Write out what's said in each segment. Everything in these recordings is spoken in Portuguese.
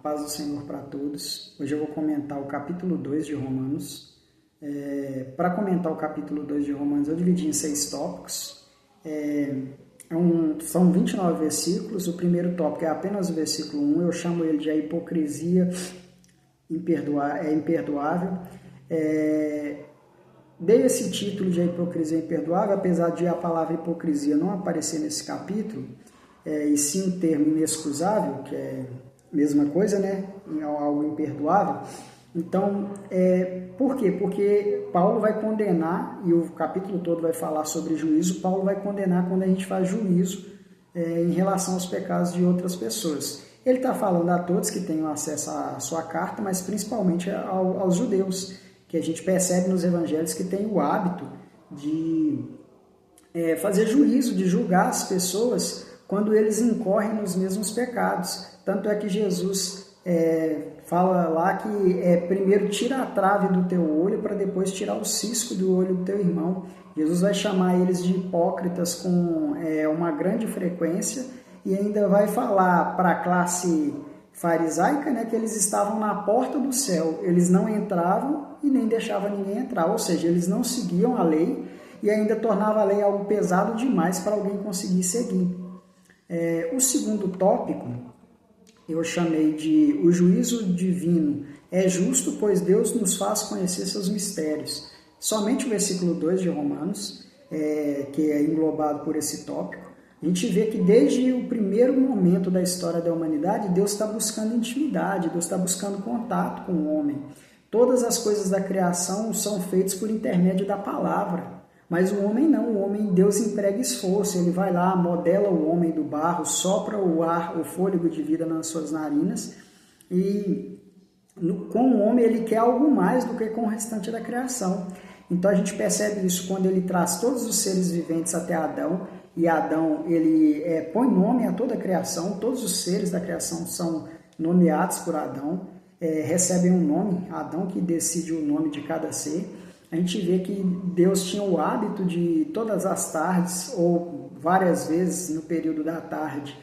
paz do Senhor para todos. Hoje eu vou comentar o capítulo 2 de Romanos. Para comentar o capítulo 2 de Romanos, eu dividi em 6 tópicos. São 29 versículos. O primeiro tópico é apenas o versículo 1. Eu chamo ele de a hipocrisia imperdoável. Dei esse título de a hipocrisia imperdoável, apesar de a palavra hipocrisia não aparecer nesse capítulo, e sim o termo inexcusável, que é a mesma coisa, né? Algo imperdoável. Então, por quê? Porque Paulo vai condenar, e o capítulo todo vai falar sobre juízo. Paulo vai condenar quando a gente faz juízo em relação aos pecados de outras pessoas. Ele está falando a todos que tenham acesso à sua carta, mas principalmente aos judeus, que a gente percebe nos evangelhos que tem o hábito de fazer juízo, de julgar as pessoas quando eles incorrem nos mesmos pecados. Tanto é que Jesus fala lá que primeiro tira a trave do teu olho para depois tirar o cisco do olho do teu irmão. Jesus vai chamar eles de hipócritas com uma grande frequência e ainda vai falar para a classe farisaica, né, que eles estavam na porta do céu. Eles não entravam e nem deixavam ninguém entrar, ou seja, eles não seguiam a lei e ainda tornava a lei algo pesado demais para alguém conseguir seguir. O segundo tópico eu chamei de o juízo divino é justo, pois Deus nos faz conhecer seus mistérios. Somente o versículo 2 de Romanos, que é englobado por esse tópico, a gente vê que desde o primeiro momento da história da humanidade, Deus está buscando intimidade, Deus está buscando contato com o homem. Todas as coisas da criação são feitas por intermédio da palavra. Mas o homem não, o homem, Deus emprega esforço, ele vai lá, modela o homem do barro, sopra o ar, o fôlego de vida nas suas narinas e com o homem ele quer algo mais do que com o restante da criação. Então a gente percebe isso quando ele traz todos os seres viventes até Adão, e Adão ele põe nome a toda a criação, todos os seres da criação são nomeados por Adão, recebem um nome, Adão que decide o nome de cada ser. A gente vê que Deus tinha o hábito de todas as tardes, ou várias vezes no período da tarde,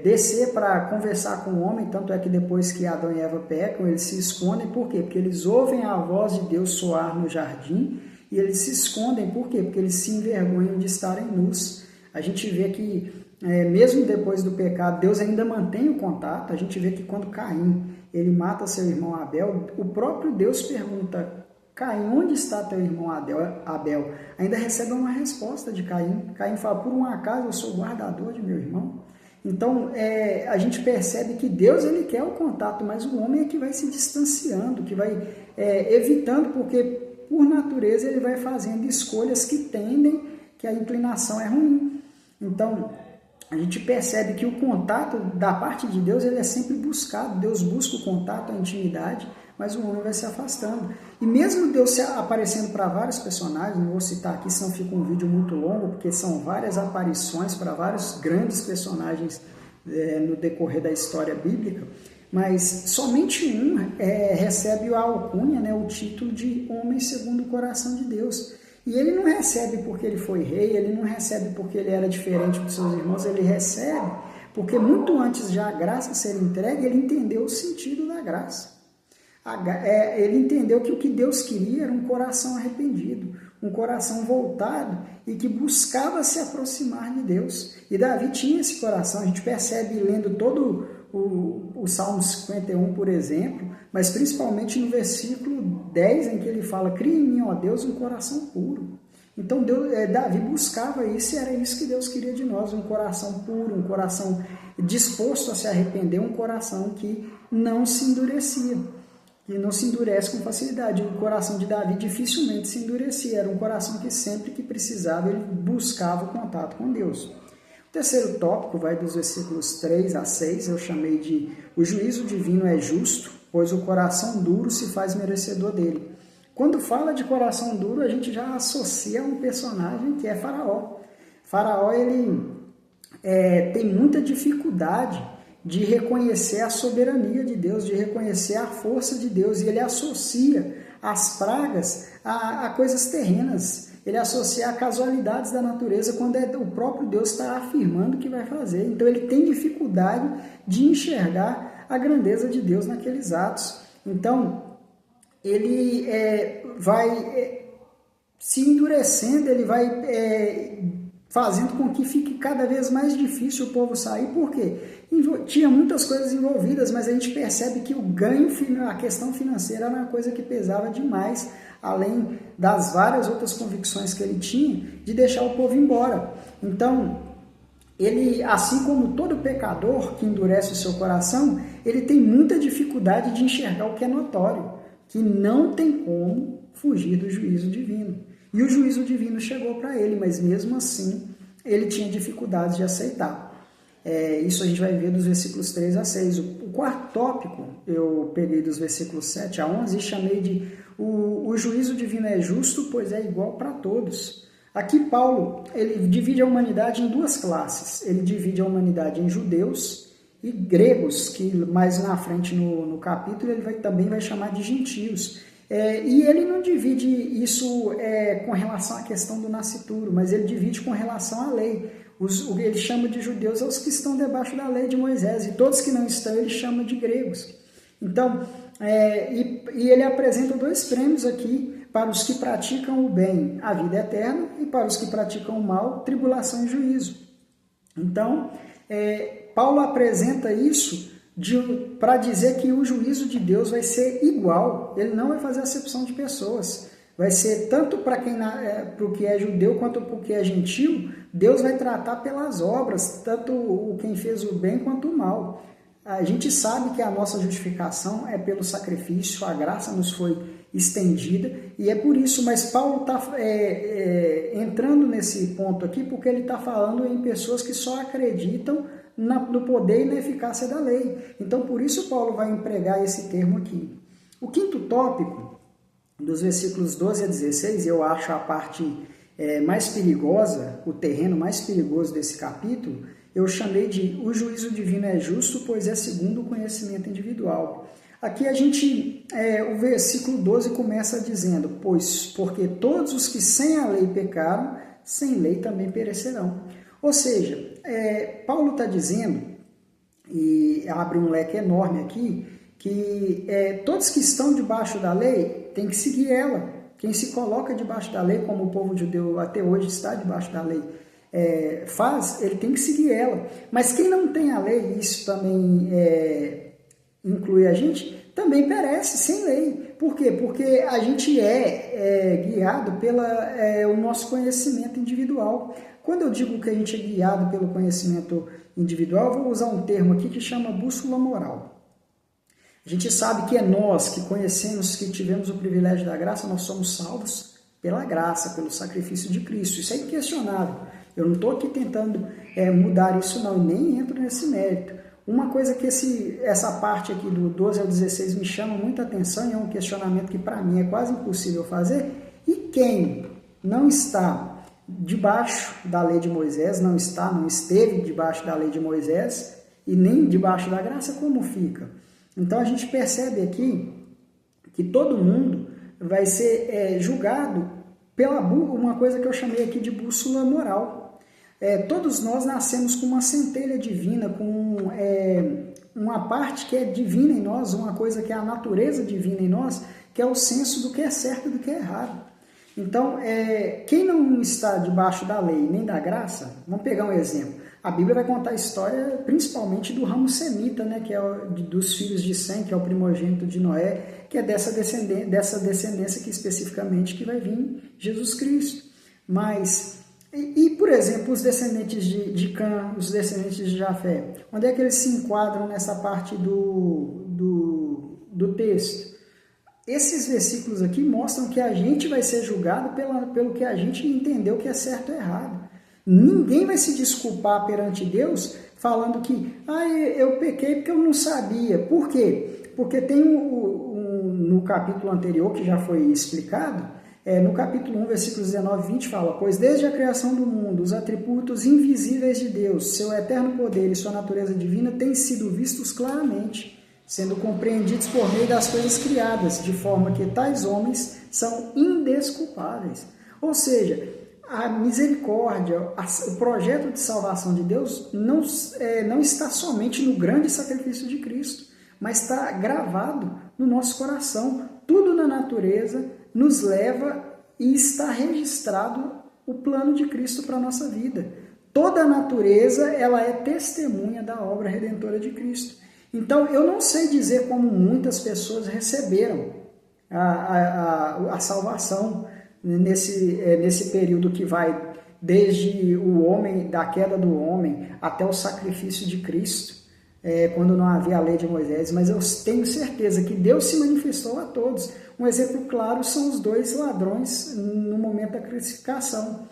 descer para conversar com o homem, tanto é que depois que Adão e Eva pecam, eles se escondem. Por quê? Porque eles ouvem a voz de Deus soar no jardim e eles se escondem. Por quê? Porque eles se envergonham de estarem nus. A gente vê que, mesmo depois do pecado, Deus ainda mantém o contato. A gente vê que quando Caim ele mata seu irmão Abel, o próprio Deus pergunta: Caim, onde está teu irmão Abel? Ainda recebe uma resposta de Caim. Caim fala: por um acaso eu sou guardador de meu irmão? Então, a gente percebe que Deus ele quer o contato, mas o homem é que vai se distanciando, que vai evitando, porque por natureza ele vai fazendo escolhas que tendem, que a inclinação é ruim. Então, a gente percebe que o contato da parte de Deus ele é sempre buscado. Deus busca o contato, a intimidade, mas o homem vai se afastando. E mesmo Deus aparecendo para vários personagens, não vou citar aqui, senão fica um vídeo muito longo, porque são várias aparições para vários grandes personagens no decorrer da história bíblica, mas somente um recebe a alcunha, né, o título de homem segundo o coração de Deus. E ele não recebe porque ele foi rei, ele não recebe porque ele era diferente dos seus irmãos, ele recebe porque muito antes de a graça ser entregue, ele entendeu o sentido da graça. Ele entendeu que o que Deus queria era um coração arrependido, um coração voltado e que buscava se aproximar de Deus. E Davi tinha esse coração, a gente percebe lendo todo o Salmo 51, por exemplo, mas principalmente no versículo 10, em que ele fala: cria em mim, ó Deus, um coração puro. Então Davi buscava isso e era isso que Deus queria de nós, um coração puro, um coração disposto a se arrepender, um coração que não se endurecia. Que não se endurece com facilidade. O coração de Davi dificilmente se endurecia. Era um coração que sempre que precisava, ele buscava o contato com Deus. O terceiro tópico vai dos versículos 3 a 6, eu chamei de o juízo divino é justo, pois o coração duro se faz merecedor dele. Quando fala de coração duro, a gente já associa a um personagem que é Faraó. Faraó, ele tem muita dificuldade de reconhecer a soberania de Deus, de reconhecer a força de Deus, e ele associa as pragas a coisas terrenas, ele associa a casualidades da natureza, quando o próprio Deus está afirmando que vai fazer. Então ele tem dificuldade de enxergar a grandeza de Deus naqueles atos. Então, ele vai se endurecendo, ele vai fazendo com que fique cada vez mais difícil o povo sair. Por quê? Tinha muitas coisas envolvidas, mas a gente percebe que o ganho, a questão financeira era uma coisa que pesava demais, além das várias outras convicções que ele tinha de deixar o povo embora. Então, ele, assim como todo pecador que endurece o seu coração, ele tem muita dificuldade de enxergar o que é notório, que não tem como fugir do juízo divino. E o juízo divino chegou para ele, mas mesmo assim ele tinha dificuldades de aceitar. Isso a gente vai ver dos versículos 3 a 6. O quarto tópico eu peguei dos versículos 7 a 11 e chamei de o juízo divino é justo, pois é igual para todos. Aqui Paulo ele divide a humanidade em duas classes. Ele divide a humanidade em judeus e gregos, que mais na frente no capítulo ele também vai chamar de gentios. E ele não divide isso com relação à questão do nascituro, mas ele divide com relação à lei. Ele chama de judeus aos que estão debaixo da lei de Moisés, e todos que não estão ele chama de gregos. Então, e ele apresenta dois prêmios aqui: para os que praticam o bem, a vida eterna, e para os que praticam o mal, tribulação e juízo. Então, Paulo apresenta isso para dizer que o juízo de Deus vai ser igual, ele não vai fazer acepção de pessoas, vai ser tanto para o que é judeu quanto para o que é gentil. Deus vai tratar pelas obras, tanto quem fez o bem quanto o mal. A gente sabe que a nossa justificação é pelo sacrifício, a graça nos foi estendida, e é por isso, mas Paulo está entrando nesse ponto aqui porque ele está falando em pessoas que só acreditam no poder e na eficácia da lei. Então, por isso Paulo vai empregar esse termo aqui. O quinto tópico, dos versículos 12 a 16, eu acho a parte mais perigosa, o terreno mais perigoso desse capítulo, eu chamei de o juízo divino é justo, pois é segundo o conhecimento individual. Aqui o versículo 12 começa dizendo, porque todos os que sem a lei pecaram, sem lei também perecerão. Ou seja, Paulo está dizendo, e abre um leque enorme aqui, que todos que estão debaixo da lei têm que seguir ela. Quem se coloca debaixo da lei, como o povo judeu até hoje está debaixo da lei, ele tem que seguir ela. Mas quem não tem a lei, isso também inclui a gente, também perece sem lei. Por quê? Porque a gente guiado pelo nosso conhecimento individual. Quando eu digo que a gente é guiado pelo conhecimento individual, eu vou usar um termo aqui que chama bússola moral. A gente sabe que é nós que conhecemos, que tivemos o privilégio da graça, nós somos salvos pela graça, pelo sacrifício de Cristo. Isso é inquestionável. Eu não estou aqui tentando mudar isso não, e nem entro nesse mérito. Uma coisa que essa parte aqui do 12 ao 16 me chama muita atenção, e é um questionamento que para mim é quase impossível fazer: e quem não está debaixo da lei de Moisés, não esteve debaixo da lei de Moisés e nem debaixo da graça, como fica? Então a gente percebe aqui que todo mundo vai ser julgado pela uma coisa que eu chamei aqui de bússola moral. Todos nós nascemos com uma centelha divina, com uma parte que é divina em nós, uma coisa que é a natureza divina em nós, que é o senso do que é certo e do que é errado. Então, quem não está debaixo da lei nem da graça, vamos pegar um exemplo. A Bíblia vai contar a história principalmente do ramo semita, né, que é dos filhos de Sem, que é o primogênito de Noé, que é dessa descendência que especificamente que vai vir Jesus Cristo. Mas, por exemplo, os descendentes de Cã, os descendentes de Jafé, onde é que eles se enquadram nessa parte do texto? Esses versículos aqui mostram que a gente vai ser julgado pelo que a gente entendeu que é certo ou errado. Ninguém vai se desculpar perante Deus falando que eu pequei porque eu não sabia. Por quê? Porque tem no capítulo anterior, que já foi explicado, no capítulo 1, versículos 19 e 20, fala: pois desde a criação do mundo, os atributos invisíveis de Deus, seu eterno poder e sua natureza divina têm sido vistos claramente, sendo compreendidos por meio das coisas criadas, de forma que tais homens são indesculpáveis. Ou seja, a misericórdia, o projeto de salvação de Deus não está somente no grande sacrifício de Cristo, mas está gravado no nosso coração. Tudo na natureza nos leva e está registrado o plano de Cristo para a nossa vida. Toda a natureza ela é testemunha da obra redentora de Cristo. Então, eu não sei dizer como muitas pessoas receberam a salvação nesse período que vai desde o homem, da queda do homem, até o sacrifício de Cristo, quando não havia a lei de Moisés, mas eu tenho certeza que Deus se manifestou a todos. Um exemplo claro são os dois ladrões no momento da crucificação.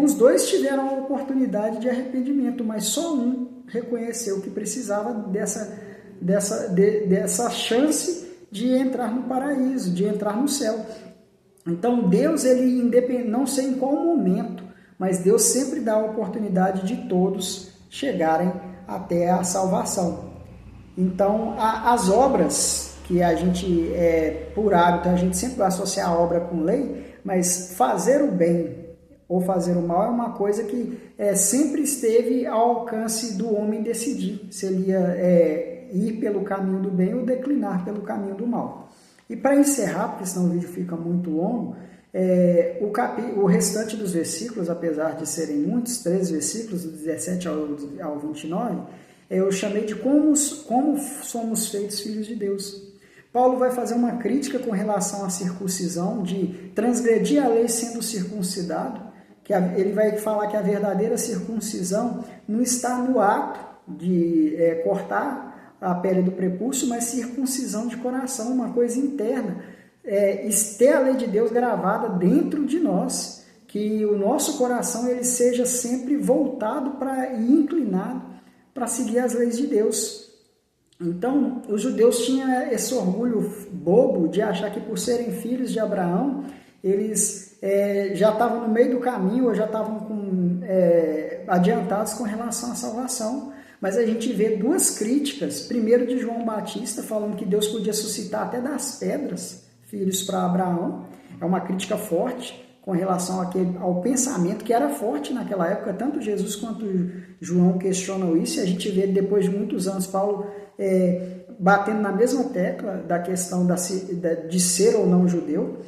Os dois tiveram a oportunidade de arrependimento, mas só um reconheceu que precisava dessa chance de entrar no paraíso, de entrar no céu. Então Deus, ele não sei em qual momento, mas Deus sempre dá a oportunidade de todos chegarem até a salvação. Então as obras que a gente, por hábito, a gente sempre vai associar a obra com lei, mas fazer o bem ou fazer o mal é uma coisa que sempre esteve ao alcance do homem decidir se ele ia ir pelo caminho do bem ou declinar pelo caminho do mal. E para encerrar, porque senão o vídeo fica muito longo, o restante dos versículos, apesar de serem muitos, 3 versículos, do 17 ao 29, eu chamei de como somos feitos filhos de Deus. Paulo vai fazer uma crítica com relação à circuncisão, de transgredir a lei sendo circuncidado, que ele vai falar que a verdadeira circuncisão não está no ato de cortar a pele do prepúcio, mas circuncisão de coração, uma coisa interna. Ter a lei de Deus gravada dentro de nós, que o nosso coração ele seja sempre voltado e inclinado para seguir as leis de Deus. Então, os judeus tinham esse orgulho bobo de achar que por serem filhos de Abraão, eles já estavam no meio do caminho, ou já estavam adiantados com relação à salvação. Mas a gente vê 2 críticas, primeiro de João Batista, falando que Deus podia suscitar até das pedras filhos para Abraão. É uma crítica forte com relação ao pensamento que era forte naquela época. Tanto Jesus quanto João questionam isso, e a gente vê depois de muitos anos Paulo batendo na mesma tecla da questão de ser ou não judeu.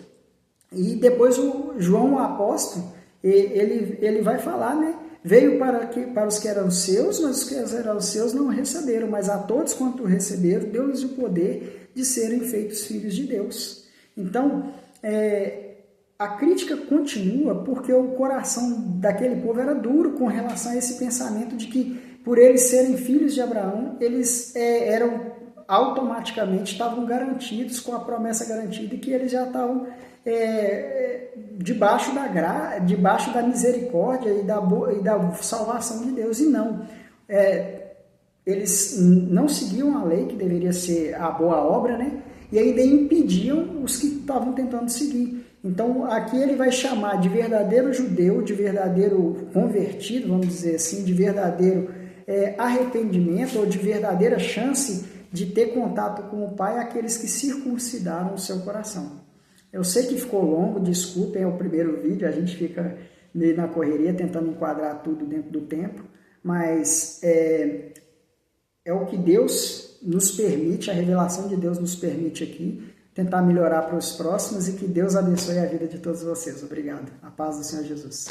E depois o João, o apóstolo, ele vai falar, né? Veio para os que eram seus, mas os que eram seus não receberam. Mas a todos quanto receberam, deu-lhes o poder de serem feitos filhos de Deus. Então, a crítica continua porque o coração daquele povo era duro com relação a esse pensamento de que, por eles serem filhos de Abraão, eles automaticamente estavam garantidos, com a promessa garantida, e que eles já estavam debaixo da misericórdia e da salvação de Deus. E não, eles não seguiam a lei, que deveria ser a boa obra, né? E ainda impediam os que estavam tentando seguir. Então aqui ele vai chamar de verdadeiro judeu, de verdadeiro convertido, vamos dizer assim, de verdadeiro arrependimento, ou de verdadeira chance de ter contato com o Pai, aqueles que circuncidaram o seu coração. Eu sei que ficou longo, desculpem, é o primeiro vídeo, a gente fica meio na correria tentando enquadrar tudo dentro do tempo, mas é o que Deus nos permite, a revelação de Deus nos permite aqui, tentar melhorar para os próximos, e que Deus abençoe a vida de todos vocês. Obrigado. A paz do Senhor Jesus.